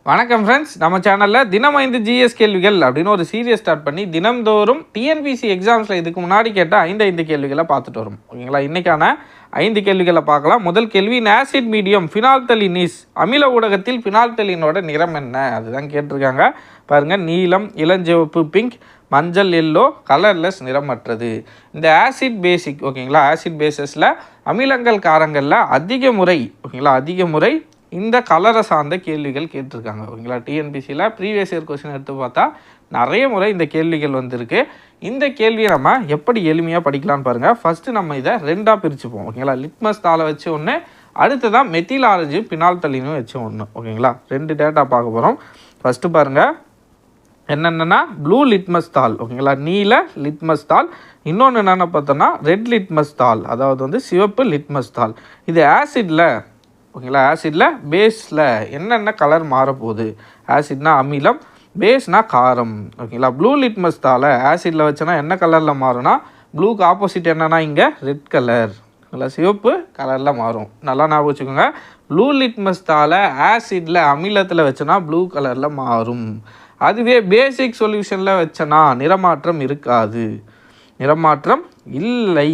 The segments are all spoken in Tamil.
வணக்கம் ஃப்ரெண்ட்ஸ், நம்ம சேனலில் தினம் 5 ஜிஎஸ் கேள்விகள் அப்படின்னு ஒரு சீரியஸ் ஸ்டார்ட் பண்ணி தினம்தோறும் டிஎன்பிசி எக்ஸாம்ஸில் இதுக்கு முன்னாடி கேட்ட 5 கேள்விகளை பார்த்துட்டு வரும். ஓகேங்களா, இன்றைக்கான 5 கேள்விகளை பார்க்கலாம். முதல் கேள்வி, ஆசிட் மீடியம் ஃபினால்தலின் இஸ் அமில ஊடகத்தில் ஃபினால்தலினோட நிறம் என்ன? அதுதான் கேட்டிருக்காங்க. பாருங்கள், நீலம், இளஞ்சிவப்பு, பிங்க், மஞ்சள், எல்லோ, கலர்லெஸ், நிறமற்றது. இந்த ஆசிட் பேசிக் ஓகேங்களா, ஆசிட் பேசஸில் அமிலங்கள் காரங்களில் அதிக முறை இந்த கலரை சார்ந்த கேள்விகள் கேட்டிருக்காங்க. ஓகேங்களா, டிஎன்பிசியில் ப்ரீவியஸ் இயர் கொஸ்டின் எடுத்து பார்த்தா நிறைய முறை இந்த கேள்விகள் வந்திருக்கு. இந்த கேள்வியை நம்ம எப்படி எளிமையாக படிக்கலான்னு பாருங்கள். ஃபஸ்ட்டு நம்ம இதை ரெண்டாக பிரிச்சுப்போம். ஓகேங்களா, லிட்மஸ் தாளை வச்சு ஒன்று, அடுத்ததான் மெத்தில் ஆரஞ்சு பினால்தலினும் வச்சு ஒன்று. ஓகேங்களா, 2 டேட்டா பார்க்க போகிறோம். ஃபஸ்ட்டு பாருங்கள், என்னென்னா ப்ளூ லிட்மஸ் தாள். ஓகேங்களா, நீல லிட்மஸ் தாள். இன்னொன்று என்னென்ன பார்த்தோன்னா ரெட் லிட்மஸ் தாள், அதாவது சிவப்பு லிட்மஸ் தாள். இது ஆசிடில் ஓகேங்களா, ஆசிடில் பேஸில் என்னென்ன கலர் மாறப்போகுது? ஆசிட்னா அமிலம், பேஸ்னா காரம். ஓகேங்களா, ப்ளூ லிட்மஸ் தாளை ஆசிடில் வச்சோன்னா என்ன கலரில் மாறும்னா, ப்ளூக்கு ஆப்போசிட் என்னென்னா இங்கே ரெட் கலர், இல்லை சிவப்பு கலரில் மாறும். நல்லா ஞாபகம் வச்சுக்கோங்க. ப்ளூ லிட்மஸ் தாளை ஆசிடில் அமிலத்தில் வச்சோன்னா ப்ளூ கலரில் மாறும். அதுவே பேசிக் சொல்யூஷனில் வச்சோன்னா நிறமாற்றம் இருக்காது, நிறமாற்றம் இல்லை.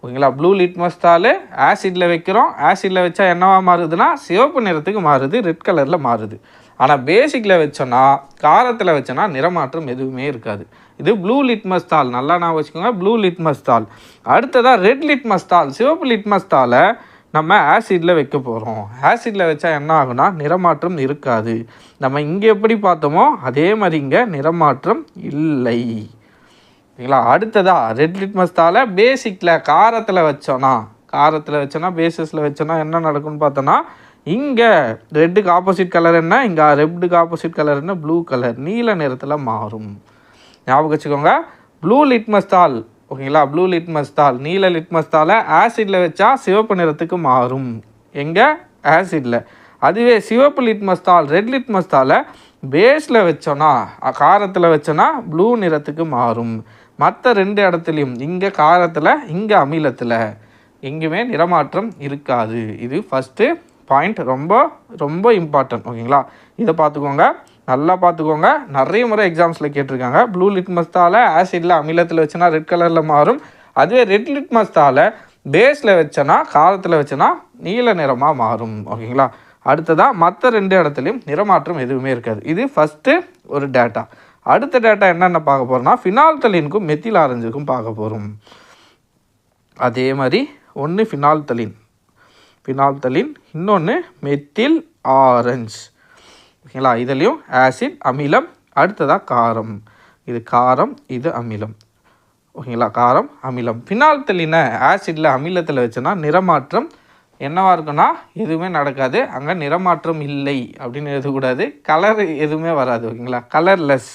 ஓகேங்களா, ப்ளூ லிட்மஸ் தாள் ஆசிடில் வைக்கிறோம், ஆசிடில் வச்சா என்னவா மாறுதுன்னா சிவப்பு நிறத்துக்கு மாறுது, ரெட் கலரில் மாறுது. ஆனால் பேசிக்கில் வச்சோன்னா, காரத்தில் வச்சோன்னா நிறமாற்றம் எதுவுமே இருக்காது. இது ப்ளூ லிட்மஸ் தாள், நல்லா நான் வச்சுக்கோங்க, ப்ளூ லிட்மஸ் தாள். அடுத்ததாக ரெட் லிட்மஸ் தாள், சிவப்பு லிட்மஸ் தாளை நம்ம ஆசிடில் வைக்க போகிறோம். ஆசிடில் வச்சா என்ன ஆகுனா நிறமாற்றம் இருக்காது. நம்ம இங்கே எப்படி பார்த்தோமோ அதே மாதிரி இங்கே நிறமாற்றம் இல்லை. ஓகேங்களா, அடுத்ததாக ரெட் லிட்மஸ் தாளை பேசிக்கில் காரத்தில் வச்சோன்னா பேசிஸில் வச்சோன்னா என்ன நடக்கும்னு பார்த்தோன்னா, இங்கே ரெட்டுக்கு ஆப்போசிட் கலர் என்ன, இங்கே ரெட்டுக்கு ஆப்போசிட் கலர் என்ன, ப்ளூ கலர், நீல நிறத்தில் மாறும். ஞாபகம் வச்சுக்கோங்க, ப்ளூ லிட்மஸ் தாள். ஓகேங்களா, ப்ளூ லிட்மஸ் தாள், நீல லிட்மஸ் தாளை ஆசிடில் வச்சா சிவப்பு நிறத்துக்கு மாறும், எங்கே ஆசிடில். அதுவே சிவப்பு லிட்மஸ் தாள், ரெட் லிட்மஸ் தாளை பேஸில் வச்சோன்னா, காரத்தில் வச்சோன்னா ப்ளூ நிறத்துக்கு மாறும். மற்ற 2 இடத்துலையும், இங்கே காரத்தில் இங்கே அமிலத்தில் எங்கேயுமே நிறமாற்றம் இருக்காது. இது ஃபஸ்ட்டு பாயிண்ட், ரொம்ப ரொம்ப இம்பார்ட்டன்ட். ஓகேங்களா, இதை பார்த்துக்கோங்க, நல்லா பார்த்துக்கோங்க. நிறைய முறை எக்ஸாம்ஸில் கேட்டிருக்காங்க. ப்ளூ லிட்மஸ் தாளை ஆசிடில் அமிலத்தில் வச்சோன்னா ரெட் கலரில் மாறும். அதுவே ரெட் லிட்மஸ் தாளை பேஸில் வச்சோன்னா, காரத்தில் வச்சோன்னா நீல நிறமாக மாறும். ஓகேங்களா, அடுத்ததாக மற்ற 2 இடத்துலையும் நிறமாற்றம் எதுவுமே இருக்காது. இது ஃபஸ்ட்டு ஒரு டேட்டா. அடுத்த டேட்டா என்னென்ன பார்க்க போகிறோம்னா, ஃபினால்தலினுக்கும் மெத்தில் ஆரஞ்சுக்கும் பார்க்க போகிறோம். அதே மாதிரி ஒன்று ஃபினால்தலின், இன்னொன்று மெத்தில் ஆரஞ்சு. ஓகேங்களா, இதுலேயும் ஆசிட், அமிலம், அடுத்ததாக காரம். இது காரம், இது அமிலம். ஓகேங்களா, காரம், அமிலம். ஃபினால்தலினை ஆசிடில் அமிலத்தில் வச்சோன்னா நிறமாற்றம் என்னவாக இருக்குன்னா எதுவுமே நடக்காது. அங்கே நிறமாற்றம் இல்லை அப்படின்னு எழுதக்கூடாது, கலர் எதுவுமே வராது. ஓகேங்களா, கலர்லெஸ்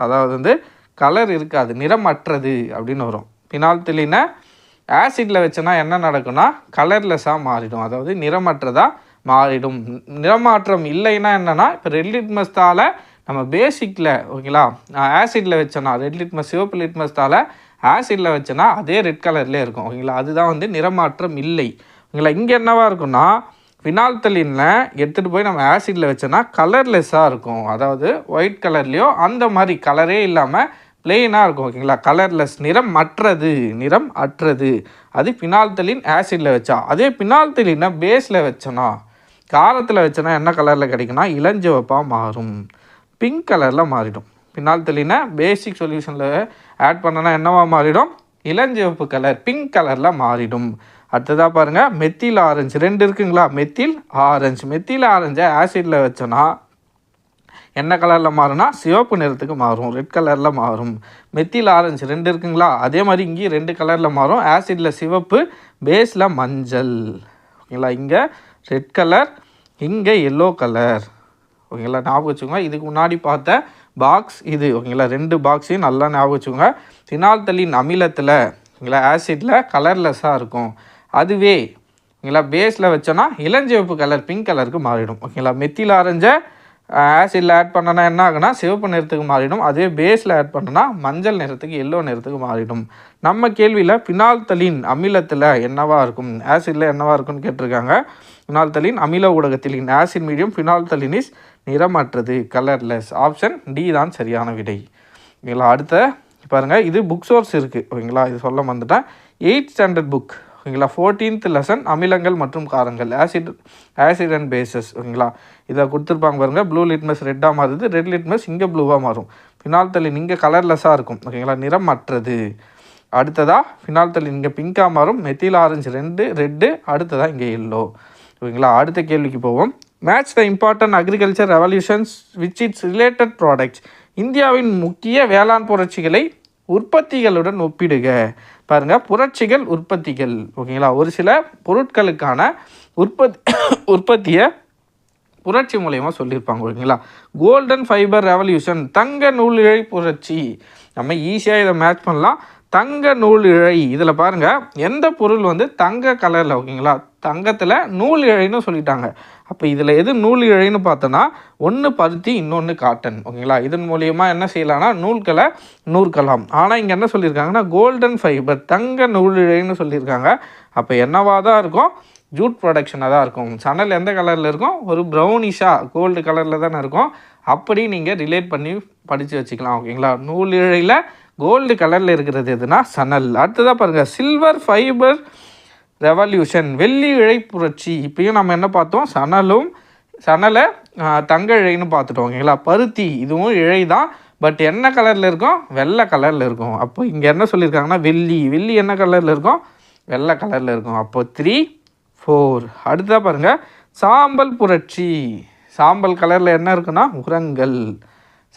அதாவது கலர் இருக்காது, நிறமற்றது அப்படின்னு வரும். ஃபினால்தலினை ஆசிடில் வச்சோன்னா என்ன நடக்கும்னா கலர்லெஸ்ஸாக மாறிடும், அதாவது நிறமற்றதாக மாறிடும். நிறமாற்றம் இல்லைன்னா என்னென்னா, இப்போ ரெட் லிட்மஸ் தாளை நம்ம பேசிக்கில் ஓகேங்களா ஆசிடில் வச்சோன்னா, ரெட் லிட்மஸ் சிவப்பு லிட்மஸ் தாளை ஆசிடில் வச்சோன்னா அதே ரெட் கலர்லேயே இருக்கும். ஓகேங்களா, அதுதான் நிறமாற்றம் இல்லை. ஓகேங்களா, இங்கே என்னவாக இருக்குன்னா, ஃபினால்தலினில் எடுத்துகிட்டு போய் நம்ம ஆசிடில் வச்சோன்னா கலர்லெஸ்ஸாக இருக்கும், அதாவது ஒயிட் கலர்லேயோ அந்த மாதிரி கலரே இல்லாமல் பிளெயினாக இருக்கும். ஓகேங்களா, கலர்லெஸ், நிறம் அற்றது. அது ஃபினால்தலின் ஆசிடில் வச்சா. அதே ஃபினால்தலினை பேஸில் வச்சோன்னா, காரத்தில் வச்சோன்னா என்ன கலரில் கிடைக்குன்னா இளஞ்சிவப்பாக மாறும், பிங்க் கலரில் மாறிடும். ஃபினால்தலினை பேசிக் சொல்யூஷனில் ஆட் பண்ணனா என்னவா மாறிடும், இளஞ்சிவப்பு கலர், பிங்க் கலரில் மாறிடும். அடுத்ததாக பாருங்கள், மெத்தில் ஆரஞ்சு 2 இருக்குங்களா, மெத்தில் ஆரஞ்சை ஆசிடில் வச்சோன்னா என்ன கலரில் மாறும்னா சிவப்பு நிறத்துக்கு மாறும், ரெட் கலரில் மாறும். மெத்தில் ஆரஞ்சு 2 இருக்குங்களா, அதே மாதிரி இங்கேயும் 2 கலரில் மாறும். ஆசிடில் சிவப்பு, பேஸில் மஞ்சள். ஓகேங்களா, இங்கே ரெட் கலர், இங்கே எல்லோ கலர். ஓகேங்களா, ஞாபகம் வச்சுக்கோங்க. இதுக்கு முன்னாடி பார்த்த பாக்ஸ் இது. ஓகேங்களா, 2 பாக்ஸையும் நல்லா ஞாபகம் வச்சுக்கோங்க. ஃபினால்தலின் அமிலத்தில் ஓகேங்களா ஆசிடில் கலர்லெஸ்ஸாக இருக்கும். அதுவே ஓகேங்களா பேஸில் வச்சோன்னா இளஞ்சிவப்பு கலர், பிங்க் கலருக்கு மாறிடும். ஓகேங்களா, மெத்தில் ஆரஞ்சை ஆசிடில் ஆட் பண்ணனா என்ன ஆகுனா சிவப்பு நிறத்துக்கு மாறிடும். அதே பேஸில் ஆட் பண்ணனா மஞ்சள் நிறத்துக்கு, எல்லோ நிறத்துக்கு மாறிடும். நம்ம கேள்வியில் ஃபினால்தலின் அமிலத்தில் என்னவாக இருக்கும், ஆசிடில் என்னவாக இருக்கும்னு கேட்டிருக்காங்க. ஃபினால்தலின் அமில ஊடகத்தில் in acid medium phenolphthalein is நிறமற்றது, கலர்லெஸ். ஆப்ஷன் டி தான் சரியான விடை. ஓகேங்களா, அடுத்த பாருங்கள், இது புக் சோர்ஸ் இருக்குது. ஓகேங்களா, இது சொல்ல வந்துட்டேன். 8th standard book. ஓகேங்களா, 14th லெசன் அமிலங்கள் மற்றும் காரங்கள், ஆசிட் அண்ட் பேசஸ். ஓகேங்களா, இதை கொடுத்துருப்பாங்க பாருங்கள். ப்ளூ லிட்மஸ் ரெட்டாக மாறுது, ரெட் லிட்மஸ் இங்கே ப்ளூவாக மாறும், ஃபினால்தலின் இங்கே கலர்லெஸ்ஸாக இருக்கும். ஓகேங்களா, நிறமற்றது. அடுத்ததாக ஃபினால்தலின் இங்கே பிங்காக மாறும், மெத்தில் ஆரஞ்சு ரெட்டு, அடுத்ததாக இங்கே எல்லோ. ஓகேங்களா, அடுத்த கேள்விக்கு போவோம். Match the important agriculture revolutions which it's related products. இந்தியாவின் முக்கிய வேளாண் புரட்சிகளை உற்பத்திகளுடன் ஒப்பிடுக. பாருங்கள், புரட்சிகள், உற்பத்திகள். ஓகேங்களா, ஒரு சில பொருட்களுக்கான உற்பத்தியை புரட்சி மூலயமா சொல்லியிருப்பாங்க. ஓகேங்களா, கோல்டன் ஃபைபர் ரெவல்யூஷன், தங்க நூல் இழை புரட்சி. நம்ம ஈஸியாக இதை மேட்ச் பண்ணலாம். தங்க நூல் இழை, இதில் பாருங்கள் எந்த பொருள் வந்து தங்க கலரில். ஓகேங்களா, தங்கத்தில் நூல் இழைன்னு சொல்லிட்டாங்க. அப்போ இதில் எது நூல் இழைன்னு பார்த்தோன்னா ஒன்று பருத்தி, இன்னொன்று காட்டன். ஓகேங்களா, இதன் மூலியமாக என்ன செய்யலாம்னா நூல்களை நூற்கலாம். ஆனால் இங்கே என்ன சொல்லியிருக்காங்கன்னா கோல்டன் ஃபைபர், தங்க நூல் இழைன்னு சொல்லியிருக்காங்க. அப்போ என்னவா தான் இருக்கும்? ஜூட் ப்ரொடக்ஷனாக தான் இருக்கும். சணல் எந்த கலரில் இருக்கும்? ஒரு ப்ரௌனிஷாக கோல்டு கலரில் தானே இருக்கும். அப்படி நீங்கள் ரிலேட் பண்ணி படித்து வச்சுக்கலாம். ஓகேங்களா, நூல் இழையில் கோல்டு கலரில் இருக்கிறது எதுனா சணல். அடுத்ததாக பாருங்கள், சில்வர் ஃபைபர் ரெவல்யூஷன், வெள்ளி இழை புரட்சி. இப்பயும் நம்ம என்ன பார்த்தோம்? சணலை தங்க இழைன்னு பார்த்துட்டோம். ஓகேங்களா, பருத்தி இதுவும் இழை தான், பட் என்ன கலரில் இருக்கும்? வெள்ளை கலரில் இருக்கும். அப்போ இங்கே என்ன சொல்லியிருக்காங்கன்னா வெள்ளி என்ன கலரில் இருக்கும்? வெள்ளை கலரில் இருக்கும். அப்போ 3, 4. அடுத்ததாக பாருங்கள், சாம்பல் புரட்சி. சாம்பல் கலரில் என்ன இருக்குன்னா உரங்கள்.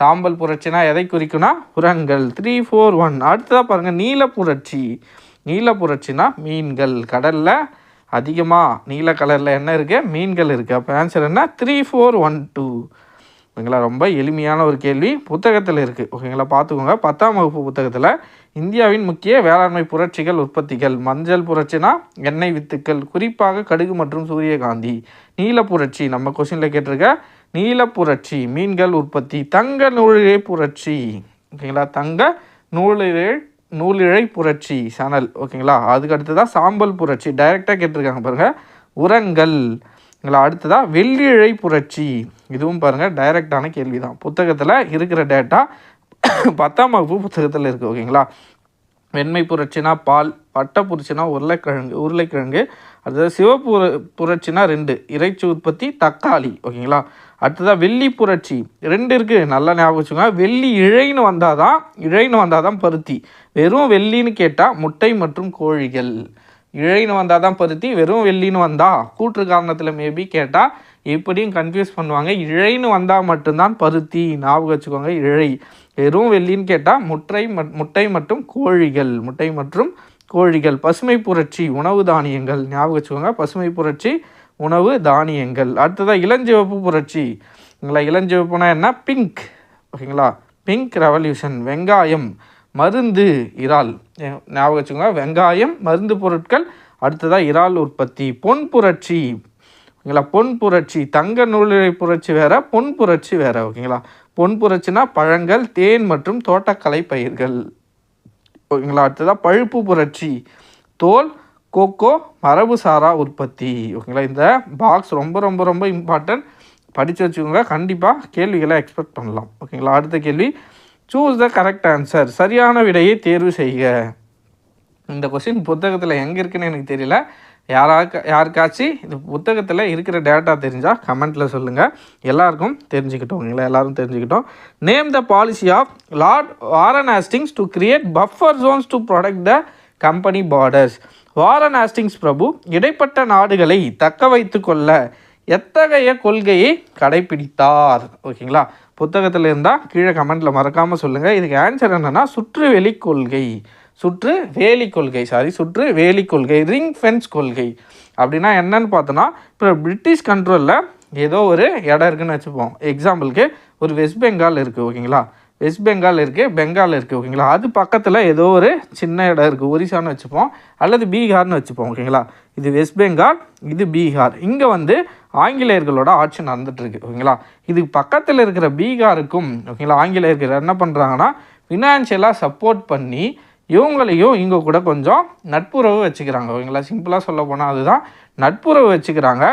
சாம்பல் புரட்சினா எதை குறிக்குன்னா உரங்கள். 3, 4, 1. அடுத்ததாக பாருங்கள், நீல புரட்சி. நீல புரட்சினா மீன்கள். கடலில் அதிகமாக நீல கலரில் என்ன இருக்குது? மீன்கள் இருக்குது. அப்போ ஆன்சர் என்ன? 3, 4, 1, 2. ஓகேங்களா, ரொம்ப எளிமையான ஒரு கேள்வி, புத்தகத்தில் இருக்குது. ஓகேங்களா, பார்த்துக்கோங்க. 10ஆம் வகுப்பு புத்தகத்தில் இந்தியாவின் முக்கிய வேளாண்மை புரட்சிகள், உற்பத்திகள். மஞ்சள் புரட்சினா எண்ணெய் வித்துக்கள், குறிப்பாக கடுகு மற்றும் சூரியகாந்தி. நீல புரட்சி நம்ம கொஸ்டினில் கேட்டிருக்க நீல புரட்சி, மீன்கள் உற்பத்தி. தங்க நூலிழை புரட்சி. ஓகேங்களா, தங்க நூலிழை புரட்சி, சணல். ஓகேங்களா, அதுக்கு அடுத்ததாக சாம்பல் புரட்சி, டைரெக்டாக கேட்டிருக்காங்க பாருங்கள், உரங்கள். ஓகேங்களா, அடுத்ததாக வெள்ளி இழை புரட்சி. இதுவும் பாருங்கள் டைரெக்டான கேள்வி தான், புத்தகத்தில் இருக்கிற டேட்டா 10ஆம் வகுப்பு புத்தகத்தில் இருக்குது. ஓகேங்களா, வெண்மை புரட்சினா பால், பட்டை புரட்சினா உருளைக்கிழங்கு. அடுத்தது சிவப்பு புரட்சினா 2, இறைச்சி உற்பத்தி, தக்காளி. ஓகேங்களா, அடுத்ததாக வெள்ளி புரட்சி 2 இருக்குது, நல்லா ஞாபகம் வச்சுக்கோங்க. வெள்ளி இழைன்னு வந்தால் தான் பருத்தி. வெறும் வெள்ளின்னு கேட்டால் முட்டை மற்றும் கோழிகள். இழைன்னு வந்தால் தான் பருத்தி, வெறும் வெள்ளின்னு வந்தால் கூற்று காரணத்தில் மேபி கேட்டால் எப்படியும் கன்ஃபியூஸ் பண்ணுவாங்க. இழைன்னு வந்தால் மட்டும்தான் பருத்தி, ஞாபகம் வச்சுக்கோங்க. இழை வெறும் வெள்ளின்னு கேட்டால் முட்டை மற்றும் கோழிகள். பசுமை புரட்சி, உணவு தானியங்கள். ஞாபகம் வச்சுக்கோங்க, பசுமை புரட்சி உணவு தானியங்கள். அடுத்ததாக இளஞ்சிவப்பு புரட்சி. ஓகேங்களா, இளஞ்சிவப்புனா என்ன? பிங்க். ஓகேங்களா, பிங்க் ரெவல்யூஷன். வெங்காயம், மருந்து, இறால். ஞாபகம் வச்சுக்கோங்க, வெங்காயம், மருந்து பொருட்கள். அடுத்ததாக இறால் உற்பத்தி. பொன் புரட்சி. ஓகேங்களா, பொன் புரட்சி. தங்க நூலிழை புரட்சி வேறு, பொன் புரட்சி வேறு. ஓகேங்களா, பொன் புரட்சினா பழங்கள், தேன் மற்றும் தோட்டக்கலை பயிர்கள். ஓகேங்களா, அடுத்ததாக பழுப்பு புரட்சி. தோல், கோகோ, மரபு சாரா உற்பத்தி. ஓகேங்களா, இந்த பாக்ஸ் ரொம்ப ரொம்ப ரொம்ப இம்பார்ட்டன்ட், படித்து வச்சுக்கோங்க. கண்டிப்பாக கேள்விகளை எக்ஸ்பெக்ட் பண்ணலாம். ஓகேங்களா, அடுத்த கேள்வி, சூஸ் த கரெக்ட் ஆன்சர், சரியான விடையை தேர்வு செய்க. இந்த கொஸ்டின் புத்தகத்தில் எங்கே இருக்குன்னு எனக்கு தெரியல. யாருக்காச்சும் இந்த புத்தகத்தில் இருக்கிற டேட்டா தெரிஞ்சால் கமெண்ட்டில் சொல்லுங்கள், எல்லாருக்கும் தெரிஞ்சுக்கிட்டோம். ஓகேங்களா, எல்லோரும் தெரிஞ்சுக்கிட்டோம். Name the policy of lord Warren Hastings to create buffer zones to protect the company borders. Warren Hastings பிரபு இடைப்பட்ட நாடுகளை தக்க வைத்து கொள்ள எத்தகைய கொள்கையை கடைபிடித்தார்? ஓகேங்களா, புத்தகத்தில் இருந்தால் கீழே கமெண்ட்டில் மறக்காமல் சொல்லுங்கள். இதுக்கு ஆன்சர் என்னென்னா சுற்றுவெளி கொள்கை, ரிங் ஃபென்ஸ் கொள்கை. அப்படின்னா என்னன்னு பார்த்தோன்னா, இப்போ பிரிட்டிஷ் கண்ட்ரோலில் ஏதோ ஒரு இடம் இருக்குதுன்னு வச்சுப்போம். எக்ஸாம்பிளுக்கு ஒரு வெஸ்ட் பெங்கால் இருக்குது. ஓகேங்களா, வெஸ்ட் பெங்கால் இருக்குது, பெங்கால் இருக்குது. ஓகேங்களா, அது பக்கத்தில் ஏதோ ஒரு சின்ன இடம் இருக்குது, ஒரிசான்னு வச்சுப்போம், அல்லது பீகார்னு வச்சுப்போம். ஓகேங்களா, இது வெஸ்ட் பெங்கால், இது பீகார். இங்கே வந்து ஆங்கிலேயர்களோட ஆட்சி நடந்துகிட்ருக்கு. ஓகேங்களா, இதுக்கு பக்கத்தில் இருக்கிற பீகாருக்கும் ஓகேங்களா ஆங்கிலேயர்கள் என்ன பண்ணுறாங்கன்னா ஃபினான்ஷியலாக சப்போர்ட் பண்ணி இவங்களையும் இங்கே கூட கொஞ்சம் நட்புறவு வச்சுக்கிறாங்க. ஓகேங்களா, சிம்பிளாக சொல்ல போனால் அதுதான் நட்புறவு வச்சுக்கிறாங்க.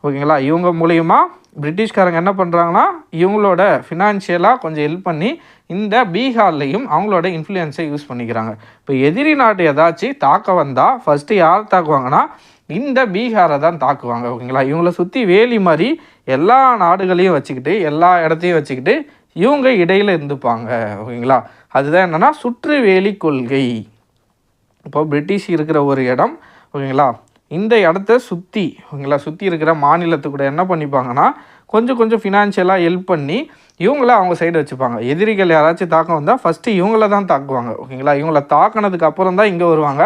ஓகேங்களா. இவங்க மூலிமா பிரிட்டிஷ்காரங்க என்ன பண்ணுறாங்கன்னா இவங்களோட ஃபினான்ஷியலாக கொஞ்சம் ஹெல்ப் பண்ணி இந்த பீகார்லேயும் அவங்களோட இன்ஃப்ளூயன்ஸை யூஸ் பண்ணிக்கிறாங்க. இப்போ எதிரி நாட்டு ஏதாச்சும் தாக்க வந்தால் ஃபஸ்ட்டு யார் தாக்குவாங்கன்னா இந்த பீகாரை தான் தாக்குவாங்க. ஓகேங்களா. இவங்கள சுற்றி வேலி மாதிரி எல்லா நாடுகளையும் வச்சுக்கிட்டு எல்லா இடத்தையும் வச்சுக்கிட்டு இவங்க இடையில் இருந்துப்பாங்க. ஓகேங்களா. அதுதான் என்னென்னா சுற்று வேலி கொள்கை. இப்போ பிரிட்டிஷ் இருக்கிற ஒரு இடம், ஓகேங்களா, இந்த இடத்த சுற்றி, ஓகேங்களா, சுற்றி இருக்கிற மாநிலத்துக்கூட என்ன பண்ணிப்பாங்கன்னா கொஞ்சம் ஃபினான்ஷியலாக ஹெல்ப் பண்ணி இவங்கள அவங்க சைடு வச்சுப்பாங்க. எதிரிகள் யாராச்சும் தாக்கம் வந்தால் ஃபஸ்ட்டு இவங்கள தான் தாக்குவாங்க. ஓகேங்களா. இவங்கள தாக்கினதுக்கு அப்புறம் தான் இங்கே வருவாங்க.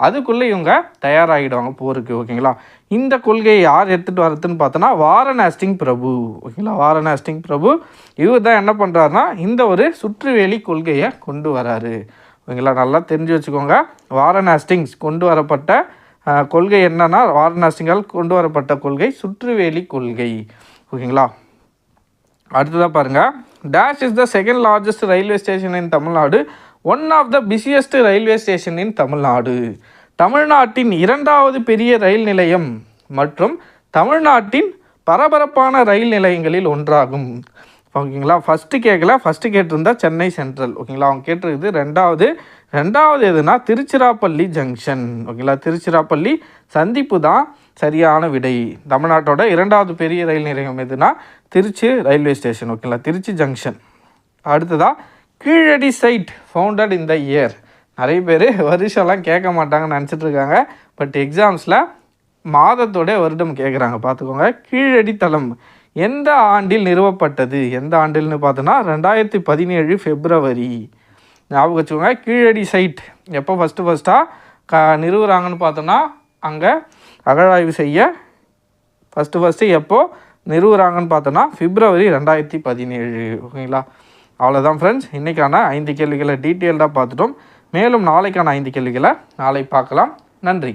அதுக்குள்ளே இவங்க தயாராகிடுவாங்க போருக்கு. ஓகேங்களா. இந்த கொள்கையை யார் எடுத்துகிட்டு வரதுன்னு பார்த்தோன்னா வாரன் ஹேஸ்டிங் பிரபு. ஓகேங்களா. வாரன் ஹேஸ்டிங் பிரபு இவர் தான் என்ன பண்ணுறாருனா இந்த ஒரு சுற்றுவேலி கொள்கையை கொண்டு வராரு. ஓகேங்களா. நல்லா தெரிஞ்சு வச்சுக்கோங்க. வாரன் ஹேஸ்டிங்ஸ் கொண்டு வரப்பட்ட கொள்கை என்னன்னா வாரன் ஹேஸ்டிங்கால் கொண்டு வரப்பட்ட கொள்கை சுற்றுவேலி கொள்கை. ஓகேங்களா. அடுத்ததாக பாருங்கள். Dash is the second largest railway station in Tamil Nadu, one of the busiest railway station in Tamil Nadu. தமிழ்நாட்டின் 2வது பெரிய ரயில் நிலையம் மற்றும் தமிழ்நாட்டின் பரபரப்பான ரயில் நிலையங்களில் ஒன்றாகும். ஓகேங்களா. ஃபஸ்ட்டு கேட்கல, ஃபஸ்ட்டு கேட்டிருந்தா சென்னை சென்ட்ரல். ஓகேங்களா. அவங்க கேட்டிருக்குது ரெண்டாவது எதுனா திருச்சிராப்பள்ளி ஜங்ஷன். ஓகேங்களா. திருச்சிராப்பள்ளி சந்திப்பு தான் சரியான விடை. தமிழ்நாட்டோட 2வது பெரிய ரயில் நிலையம் எதுனா திருச்சி ரயில்வே ஸ்டேஷன். ஓகேங்களா. திருச்சி ஜங்ஷன். அடுத்ததாக Keezhadi site founded in the year. நிறைய பேர் வருஷம்லாம் கேட்க மாட்டாங்கன்னு நினச்சிட்ருக்காங்க. பட் எக்ஸாம்ஸில் மாதத்தோட வருடம் கேட்குறாங்க. பார்த்துக்கோங்க. கீழடி தளம் எந்த ஆண்டில் நிறுவப்பட்டது? எந்த ஆண்டில்னு பார்த்தோன்னா 2017 பிப்ரவரி. ஞாபகம் வச்சுக்கோங்க. கீழடி சைட் எப்போ ஃபஸ்ட்டாக நிறுவுறாங்கன்னு பார்த்தோன்னா அங்கே அகழாய்வு செய்ய ஃபஸ்ட்டு எப்போ நிறுவுறாங்கன்னு பார்த்தோன்னா பிப்ரவரி 2017. ஓகேங்களா. அவ்வளோதான் ஃப்ரெண்ட்ஸ். இன்றைக்கான 5 கேள்விகளை டீட்டெயில்டாக பார்த்துட்டோம். மேலும் நாளைக்கான 5 கேள்விகளை நாளை பார்க்கலாம். நன்றி.